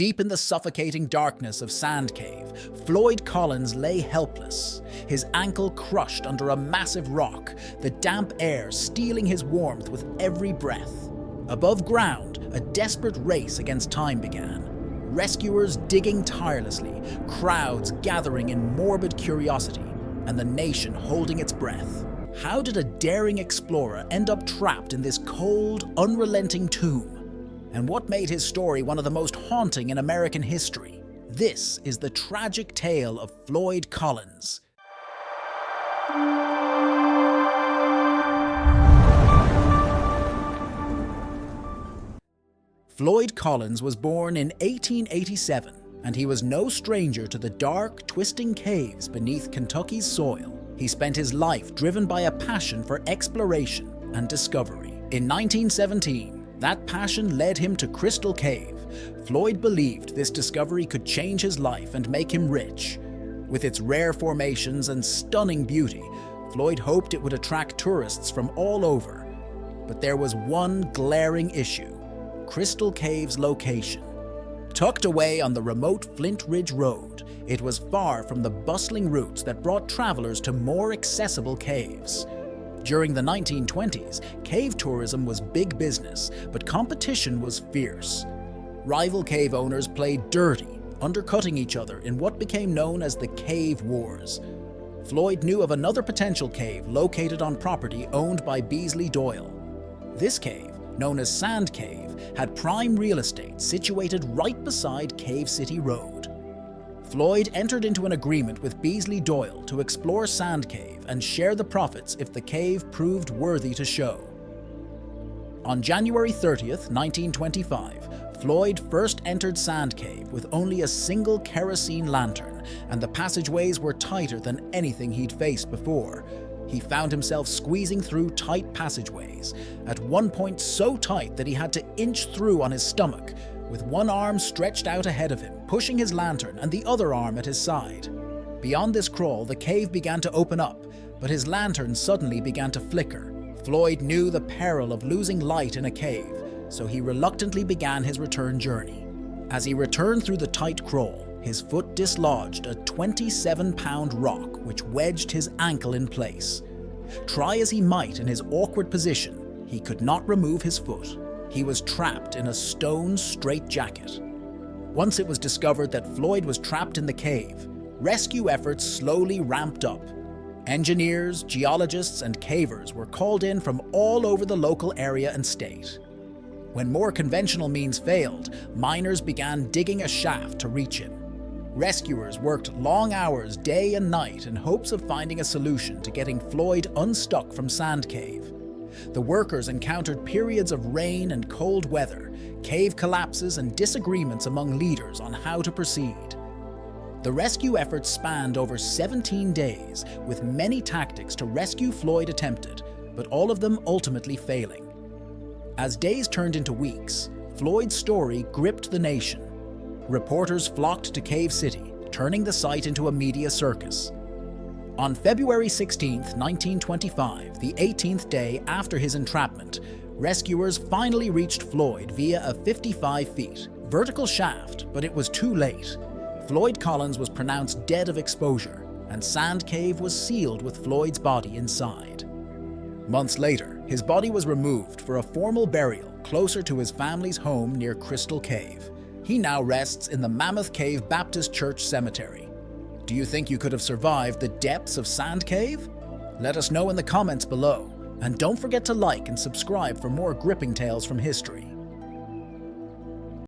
Deep in the suffocating darkness of Sand Cave, Floyd Collins lay helpless, his ankle crushed under a massive rock, the damp air stealing his warmth with every breath. Above ground, a desperate race against time began. Rescuers digging tirelessly, crowds gathering in morbid curiosity, and the nation holding its breath. How did a daring explorer end up trapped in this cold, unrelenting tomb? And what made his story one of the most haunting in American history? This is the tragic tale of Floyd Collins. Floyd Collins was born in 1887, and he was no stranger to the dark, twisting caves beneath Kentucky's soil. He spent his life driven by a passion for exploration and discovery. In 1917, that passion led him to Crystal Cave. Floyd believed this discovery could change his life and make him rich. With its rare formations and stunning beauty, Floyd hoped it would attract tourists from all over. But there was one glaring issue: Crystal Cave's location. Tucked away on the remote Flint Ridge Road, it was far from the bustling routes that brought travelers to more accessible caves. During the 1920s, cave tourism was big business, but competition was fierce. Rival cave owners played dirty, undercutting each other in what became known as the Cave Wars. Floyd knew of another potential cave located on property owned by Beasley Doyle. This cave, known as Sand Cave, had prime real estate situated right beside Cave City Road. Floyd entered into an agreement with Beasley Doyle to explore Sand Cave and share the profits if the cave proved worthy to show. On January 30th, 1925, Floyd first entered Sand Cave with only a single kerosene lantern, and the passageways were tighter than anything he'd faced before. He found himself squeezing through tight passageways, at one point so tight that he had to inch through on his stomach, with one arm stretched out ahead of him, pushing his lantern, and the other arm at his side. Beyond this crawl, the cave began to open up, but his lantern suddenly began to flicker. Floyd knew the peril of losing light in a cave, so he reluctantly began his return journey. As he returned through the tight crawl, his foot dislodged a 27-pound rock which wedged his ankle in place. Try as he might in his awkward position, he could not remove his foot. He was trapped in a stone straitjacket. Once it was discovered that Floyd was trapped in the cave, rescue efforts slowly ramped up. Engineers, geologists, and cavers were called in from all over the local area and state. When more conventional means failed, miners began digging a shaft to reach him. Rescuers worked long hours day and night in hopes of finding a solution to getting Floyd unstuck from Sand Cave. The workers encountered periods of rain and cold weather, cave collapses, and disagreements among leaders on how to proceed. The rescue efforts spanned over 17 days, with many tactics to rescue Floyd attempted, but all of them ultimately failing. As days turned into weeks, Floyd's story gripped the nation. Reporters flocked to Cave City, turning the site into a media circus. On February 16, 1925, the 18th day after his entrapment, rescuers finally reached Floyd via a 55-feet vertical shaft, but it was too late. Floyd Collins was pronounced dead of exposure, and Sand Cave was sealed with Floyd's body inside. Months later, his body was removed for a formal burial closer to his family's home near Crystal Cave. He now rests in the Mammoth Cave Baptist Church Cemetery. Do you think you could have survived the depths of Sand Cave? Let us know in the comments below, and don't forget to like and subscribe for more gripping tales from history.